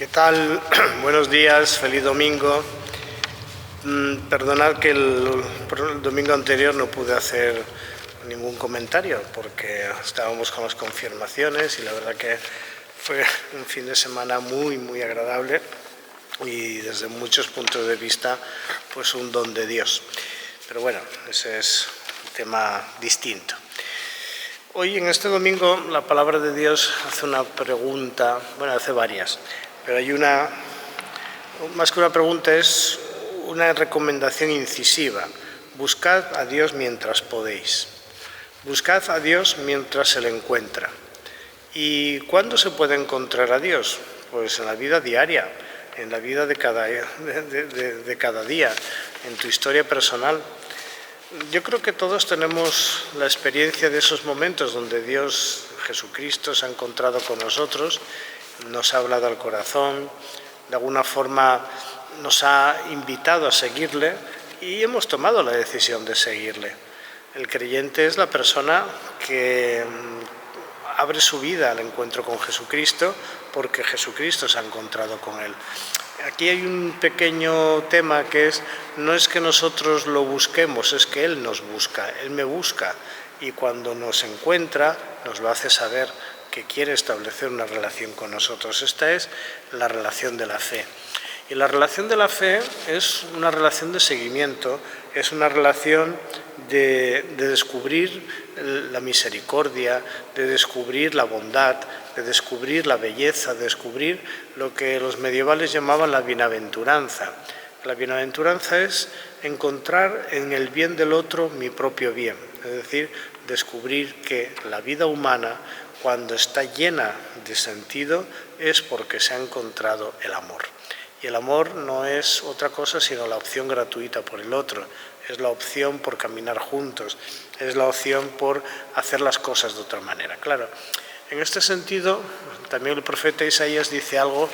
¿Qué tal? Buenos días, feliz domingo. Perdonad que el domingo anterior no pude hacer ningún comentario porque estábamos con las confirmaciones y la verdad que fue un fin de semana muy agradable y desde muchos puntos de vista pues un don de Dios. Pero bueno, ese es un tema distinto. Hoy en este domingo la palabra de Dios hace una pregunta, bueno, hace varias, pero hay una, más que una pregunta, es una recomendación incisiva. Buscad a Dios mientras podéis. Buscad a Dios mientras se le encuentra. ¿Y cuándo se puede encontrar a Dios? Pues en la vida diaria, en la vida de cada día, en tu historia personal. Yo creo que todos tenemos la experiencia de esos momentos donde Dios, Jesucristo, se ha encontrado con nosotros, nos ha hablado al corazón, de alguna forma nos ha invitado a seguirle y hemos tomado la decisión de seguirle. El creyente es la persona que abre su vida al encuentro con Jesucristo porque Jesucristo se ha encontrado con él. Aquí hay un pequeño tema que no es que nosotros lo busquemos, es que Él nos busca, Él me busca y cuando nos encuentra nos lo hace saber que quiere establecer una relación con nosotros. Esta es la relación de la fe. Y la relación de la fe es una relación de seguimiento, es una relación de descubrir la misericordia, de descubrir la bondad, de descubrir la belleza, de descubrir lo que los medievales llamaban la bienaventuranza. La bienaventuranza es encontrar en el bien del otro mi propio bien, es decir, descubrir que la vida humana, cuando está llena de sentido, es porque se ha encontrado el amor. Y el amor no es otra cosa sino la opción gratuita por el otro, es la opción por caminar juntos, es la opción por hacer las cosas de otra manera. Claro, en este sentido, también el profeta Isaías dice algo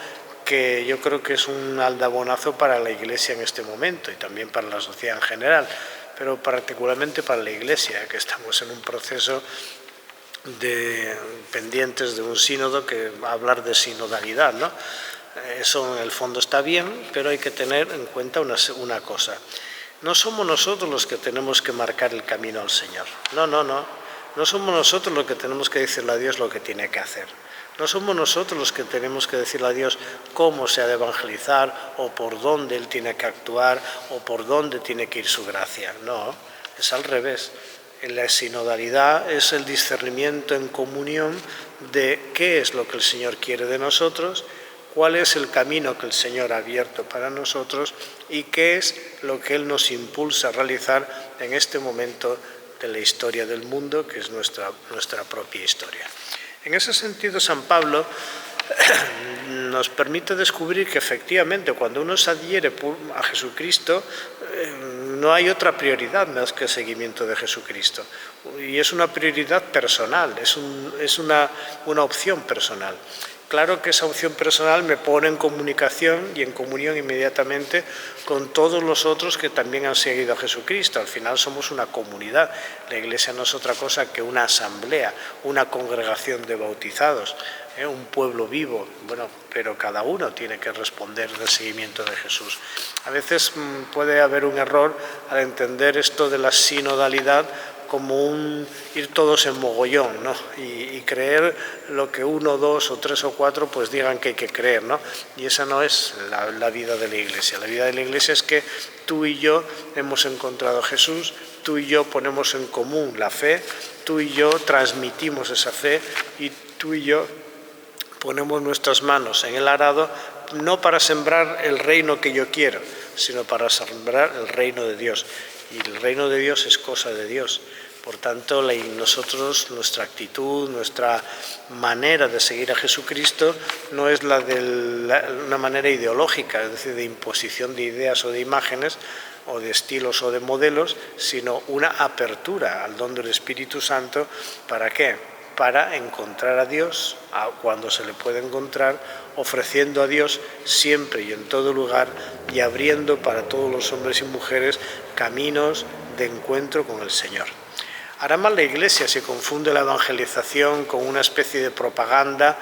que yo creo que es un aldabonazo para la Iglesia en este momento y también para la sociedad en general, pero particularmente para la Iglesia, que estamos en un proceso pendientes de un sínodo que va a hablar de sinodalidad, ¿no? Eso en el fondo está bien, pero hay que tener en cuenta una cosa. No somos nosotros los que tenemos que marcar el camino al Señor. No. No somos nosotros los que tenemos que decirle a Dios lo que tiene que hacer. No somos nosotros los que tenemos que decirle a Dios cómo se ha de evangelizar o por dónde Él tiene que actuar o por dónde tiene que ir su gracia. No, es al revés. En la sinodalidad es el discernimiento en comunión de qué es lo que el Señor quiere de nosotros, cuál es el camino que el Señor ha abierto para nosotros y qué es lo que Él nos impulsa a realizar en este momento de la historia del mundo, que es nuestra propia historia. En ese sentido, San Pablo nos permite descubrir que efectivamente cuando uno se adhiere a Jesucristo no hay otra prioridad más que el seguimiento de Jesucristo. Y es una prioridad personal, es una opción personal. Claro que esa opción personal me pone en comunicación y en comunión inmediatamente con todos los otros que también han seguido a Jesucristo. Al final somos una comunidad. La Iglesia no es otra cosa que una asamblea, una congregación de bautizados, un pueblo vivo. Bueno, pero cada uno tiene que responder del seguimiento de Jesús. A veces puede haber un error al entender esto de la sinodalidad como ir todos en mogollón, ¿no? Y creer lo que 1, 2 o 3 o 4 pues digan que hay que creer, ¿no? Y esa no es la vida de la Iglesia. La vida de la Iglesia es que tú y yo hemos encontrado a Jesús, tú y yo ponemos en común la fe, tú y yo transmitimos esa fe y tú y yo ponemos nuestras manos en el arado no para sembrar el reino que yo quiero, sino para sembrar el reino de Dios. Y el reino de Dios es cosa de Dios. Por tanto, nosotros, nuestra actitud, nuestra manera de seguir a Jesucristo no es la de una manera ideológica, es decir, de imposición de ideas o de imágenes o de estilos o de modelos, sino una apertura al don del Espíritu Santo. ¿Para qué? Para encontrar a Dios cuando se le puede encontrar, ofreciendo a Dios siempre y en todo lugar y abriendo para todos los hombres y mujeres caminos de encuentro con el Señor. Hará mal la Iglesia si confunde la evangelización con una especie de propaganda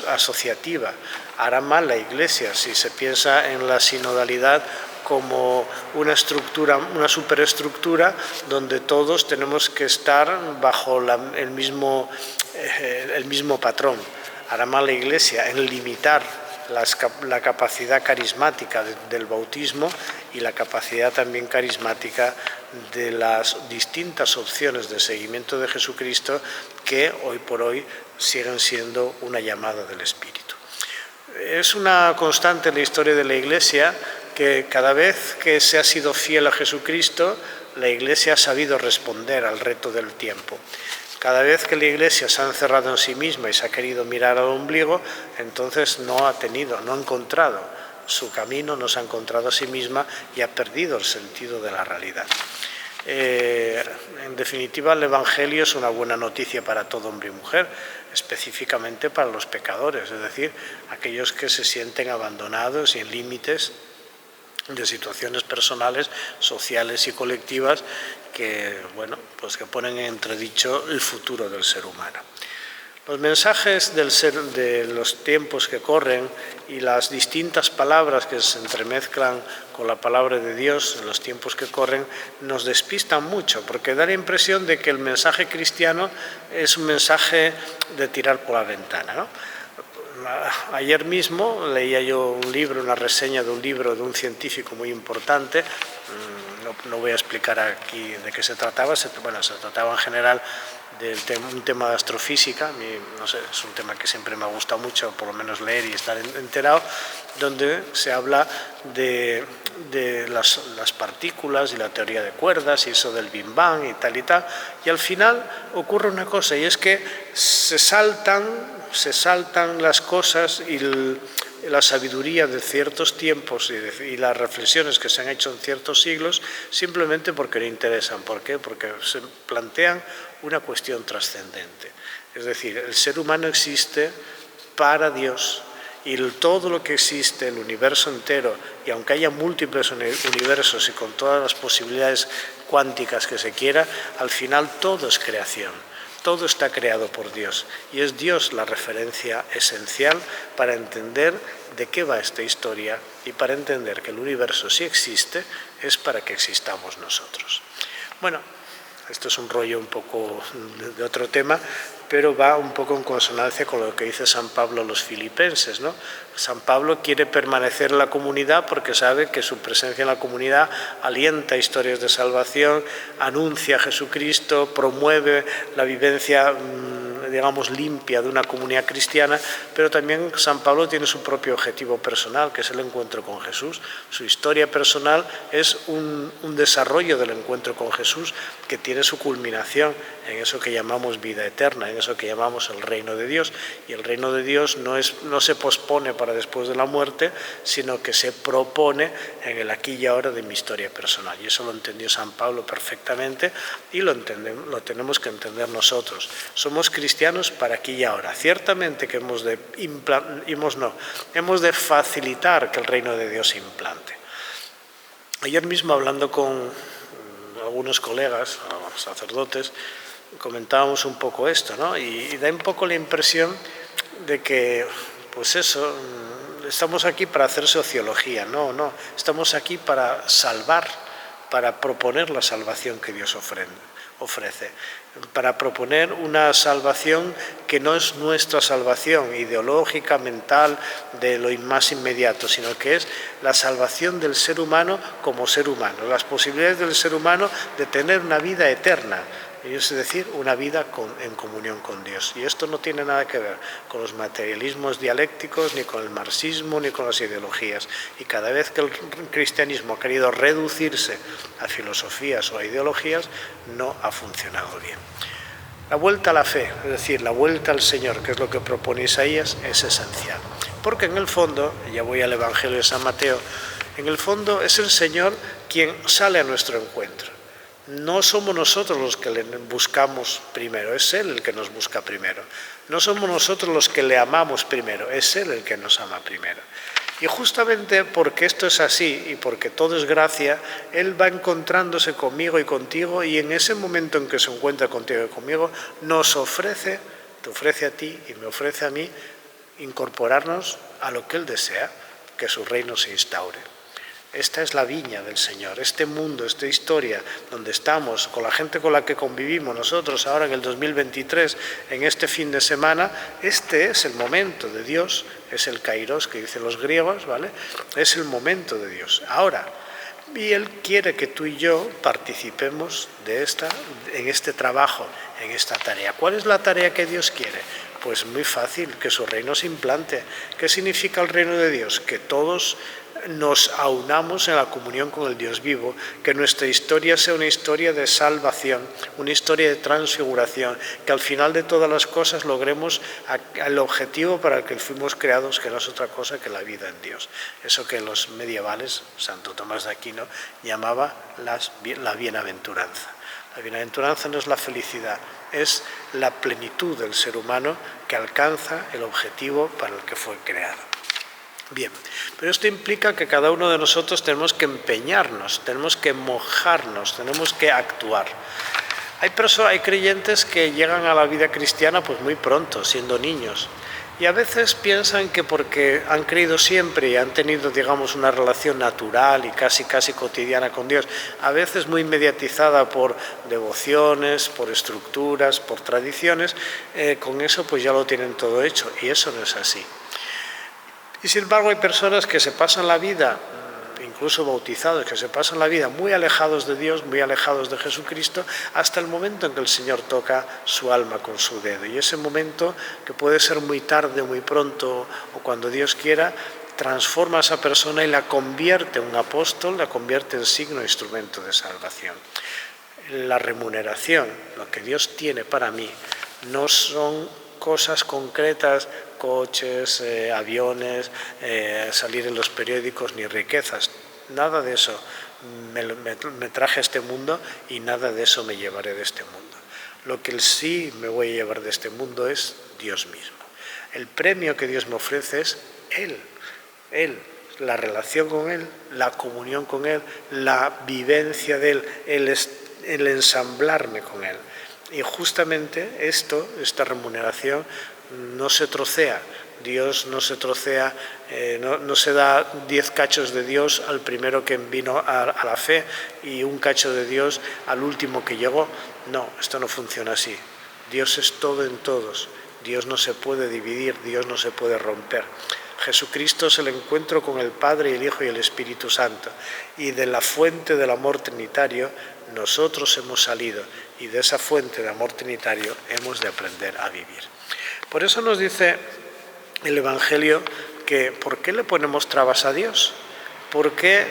asociativa. Hará mal la Iglesia si se piensa en la sinodalidad como una estructura, una superestructura donde todos tenemos que estar bajo el mismo patrón. Hará mal la Iglesia en limitar la capacidad carismática del bautismo y la capacidad también carismática de las distintas opciones de seguimiento de Jesucristo que hoy por hoy siguen siendo una llamada del Espíritu. Es una constante en la historia de la Iglesia que cada vez que se ha sido fiel a Jesucristo, la Iglesia ha sabido responder al reto del tiempo. Cada vez que la Iglesia se ha encerrado en sí misma y se ha querido mirar al ombligo, entonces no ha encontrado su camino, no se ha encontrado a sí misma y ha perdido el sentido de la realidad. En definitiva, el Evangelio es una buena noticia para todo hombre y mujer, específicamente para los pecadores, es decir, aquellos que se sienten abandonados y en límites de situaciones personales, sociales y colectivas que ponen en entredicho el futuro del ser humano. Los mensajes de los tiempos que corren y las distintas palabras que se entremezclan con la palabra de Dios en los tiempos que corren nos despistan mucho, porque da la impresión de que el mensaje cristiano es un mensaje de tirar por la ventana, ¿no? Ayer mismo leía yo una reseña de un libro de un científico muy importante. No voy a explicar aquí de qué se trataba. Se trataba en general de un tema de astrofísica. A mí, no sé, es un tema que siempre me ha gustado mucho, por lo menos leer y estar enterado, donde se habla de las partículas y la teoría de cuerdas y eso del Big Bang y tal, y al final ocurre una cosa, y es que se saltan las cosas y la sabiduría de ciertos tiempos y las reflexiones que se han hecho en ciertos siglos simplemente porque no interesan. ¿Por qué? Porque se plantean una cuestión trascendente. Es decir, el ser humano existe para Dios y todo lo que existe, el universo entero, y aunque haya múltiples universos y con todas las posibilidades cuánticas que se quiera, al final todo es creación. Todo está creado por Dios y es Dios la referencia esencial para entender de qué va esta historia y para entender que el universo, si existe, es para que existamos nosotros. Bueno, esto es un rollo un poco de otro tema, pero va un poco en consonancia con lo que dice San Pablo a los filipenses, ¿no? San Pablo quiere permanecer en la comunidad porque sabe que su presencia en la comunidad alienta historias de salvación, anuncia a Jesucristo, promueve la vivencia, digamos, limpia de una comunidad cristiana, pero también San Pablo tiene su propio objetivo personal, que es el encuentro con Jesús. Su historia personal es un desarrollo del encuentro con Jesús que tiene su culminación en eso que llamamos vida eterna, en eso que llamamos el reino de Dios. Y el reino de Dios no se pospone para después de la muerte, sino que se propone en el aquí y ahora de mi historia personal. Y eso lo entendió San Pablo perfectamente y lo tenemos que entender nosotros. Somos cristianos para aquí y ahora. Ciertamente que hemos de facilitar que el reino de Dios se implante. Ayer mismo, hablando con algunos colegas, sacerdotes, comentábamos un poco esto, ¿no? Y da un poco la impresión de que, pues eso, estamos aquí para hacer sociología. No, estamos aquí para salvar, para proponer la salvación que Dios ofrece, para proponer una salvación que no es nuestra salvación ideológica, mental, de lo más inmediato, sino que es la salvación del ser humano como ser humano, las posibilidades del ser humano de tener una vida eterna, es decir, una vida en comunión con Dios. Y esto no tiene nada que ver con los materialismos dialécticos, ni con el marxismo, ni con las ideologías. Y cada vez que el cristianismo ha querido reducirse a filosofías o a ideologías, no ha funcionado bien. La vuelta a la fe, es decir, la vuelta al Señor, que es lo que propone Isaías, es esencial. Porque en el fondo, ya voy al Evangelio de San Mateo, en el fondo es el Señor quien sale a nuestro encuentro. No somos nosotros los que le buscamos primero, es Él el que nos busca primero. No somos nosotros los que le amamos primero, es Él el que nos ama primero. Y justamente porque esto es así y porque todo es gracia, Él va encontrándose conmigo y contigo, y en ese momento en que se encuentra contigo y conmigo, nos ofrece, te ofrece a ti y me ofrece a mí, incorporarnos a lo que Él desea, que su reino se instaure. Esta es la viña del Señor, este mundo, esta historia donde estamos, con la gente con la que convivimos nosotros ahora en el 2023, en este fin de semana. Este es el momento de Dios, es el kairos que dicen los griegos, ¿vale? Es el momento de Dios. Ahora, y Él quiere que tú y yo participemos en este trabajo, en esta tarea. ¿Cuál es la tarea que Dios quiere? Pues muy fácil, que su reino se implante. ¿Qué significa el reino de Dios? Que todos nos aunamos en la comunión con el Dios vivo, que nuestra historia sea una historia de salvación, una historia de transfiguración, que al final de todas las cosas logremos el objetivo para el que fuimos creados, que no es otra cosa que la vida en Dios. Eso que los medievales, Santo Tomás de Aquino, llamaba la bienaventuranza. La bienaventuranza no es la felicidad, es la plenitud del ser humano que alcanza el objetivo para el que fue creado. Bien, pero esto implica que cada uno de nosotros tenemos que empeñarnos, tenemos que mojarnos, tenemos que actuar. Hay creyentes que llegan a la vida cristiana pues muy pronto, siendo niños, y a veces piensan que porque han creído siempre y han tenido, digamos, una relación natural y casi cotidiana con Dios, a veces muy mediatizada por devociones, por estructuras, por tradiciones, con eso pues ya lo tienen todo hecho, y eso no es así. Y sin embargo hay personas que se pasan la vida, incluso bautizados, que se pasan la vida muy alejados de Dios, muy alejados de Jesucristo, hasta el momento en que el Señor toca su alma con su dedo. Y ese momento, que puede ser muy tarde, muy pronto, o cuando Dios quiera, transforma a esa persona y la convierte en un apóstol, la convierte en signo e instrumento de salvación. La remuneración, lo que Dios tiene para mí, no son cosas concretas, coches, aviones, salir en los periódicos, ni riquezas. Nada de eso me traje a este mundo y nada de eso me llevaré de este mundo. Lo que sí me voy a llevar de este mundo es Dios mismo. El premio que Dios me ofrece es Él, la relación con Él, la comunión con Él, la vivencia de Él, el ensamblarme con Él. Y justamente esta remuneración no se trocea. Dios no se trocea, no se da 10 cachos de Dios al primero que vino a la fe y un cacho de Dios al último que llegó. No, esto no funciona así. Dios es todo en todos. Dios no se puede dividir, Dios no se puede romper. Jesucristo es el encuentro con el Padre, el Hijo y el Espíritu Santo. Y de la fuente del amor trinitario nosotros hemos salido, y de esa fuente de amor trinitario hemos de aprender a vivir. Por eso nos dice el Evangelio que ¿por qué le ponemos trabas a Dios? ¿Por qué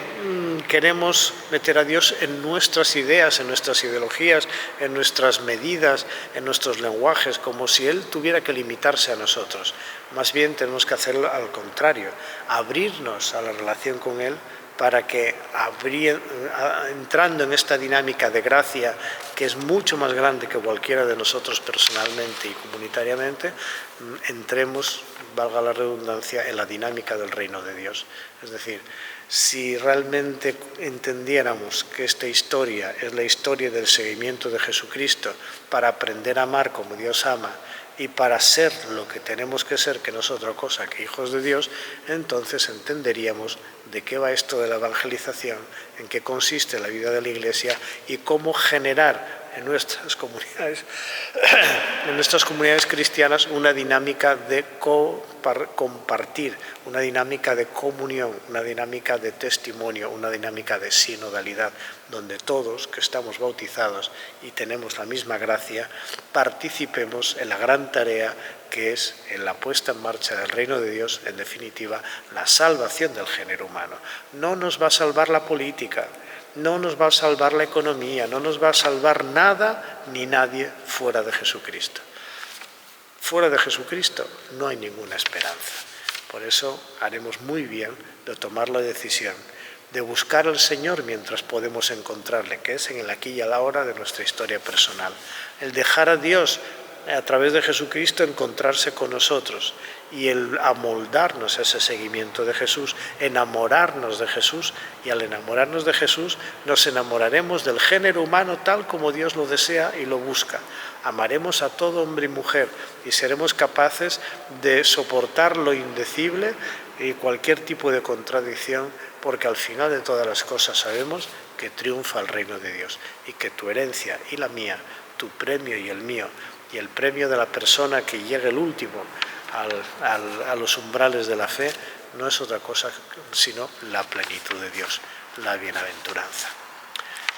queremos meter a Dios en nuestras ideas, en nuestras ideologías, en nuestras medidas, en nuestros lenguajes, como si Él tuviera que limitarse a nosotros? Más bien tenemos que hacerlo al contrario, abrirnos a la relación con Él, para que entrando en esta dinámica de gracia, que es mucho más grande que cualquiera de nosotros personalmente y comunitariamente, entremos, valga la redundancia, en la dinámica del reino de Dios. Es decir, si realmente entendiéramos que esta historia es la historia del seguimiento de Jesucristo para aprender a amar como Dios ama, y para ser lo que tenemos que ser, que no es otra cosa que hijos de Dios, entonces entenderíamos de qué va esto de la evangelización, en qué consiste la vida de la Iglesia y cómo generar en nuestras comunidades cristianas una dinámica de compartir, una dinámica de comunión, una dinámica de testimonio, una dinámica de sinodalidad, donde todos que estamos bautizados y tenemos la misma gracia, participemos en la gran tarea que es en la puesta en marcha del reino de Dios, en definitiva, la salvación del género humano. No nos va a salvar la política, no nos va a salvar la economía, no nos va a salvar nada ni nadie fuera de Jesucristo. Fuera de Jesucristo no hay ninguna esperanza. Por eso haremos muy bien de tomar la decisión de buscar al Señor mientras podemos encontrarle, que es en el aquí y a la hora de nuestra historia personal. El dejar a Dios a través de Jesucristo, encontrarse con nosotros y el amoldarnos a ese seguimiento de Jesús, enamorarnos de Jesús, y al enamorarnos de Jesús nos enamoraremos del género humano tal como Dios lo desea y lo busca. Amaremos a todo hombre y mujer y seremos capaces de soportar lo indecible y cualquier tipo de contradicción, porque al final de todas las cosas sabemos que triunfa el reino de Dios y que tu herencia y la mía, tu premio y el mío, y el premio de la persona que llegue el último a los umbrales de la fe, no es otra cosa sino la plenitud de Dios, la bienaventuranza.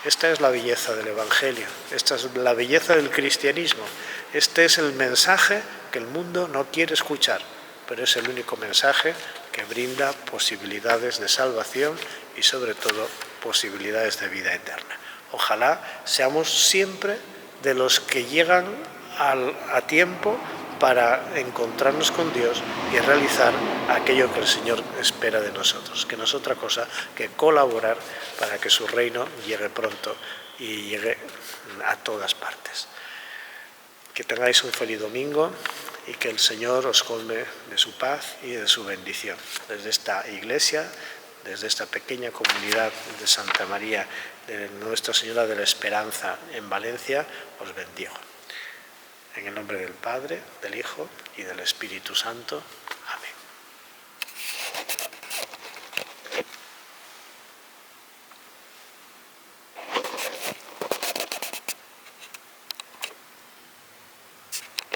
Esta es la belleza del Evangelio, esta es la belleza del cristianismo, este es el mensaje que el mundo no quiere escuchar, pero es el único mensaje que brinda posibilidades de salvación y sobre todo posibilidades de vida eterna. Ojalá seamos siempre de los que llegan a tiempo para encontrarnos con Dios y realizar aquello que el Señor espera de nosotros, que no es otra cosa que colaborar para que su reino llegue pronto y llegue a todas partes. Que tengáis un feliz domingo y que el Señor os colme de su paz y de su bendición. Desde esta iglesia, desde esta pequeña comunidad de Santa María, de Nuestra Señora de la Esperanza en Valencia, os bendigo. En el nombre del Padre, del Hijo y del Espíritu Santo.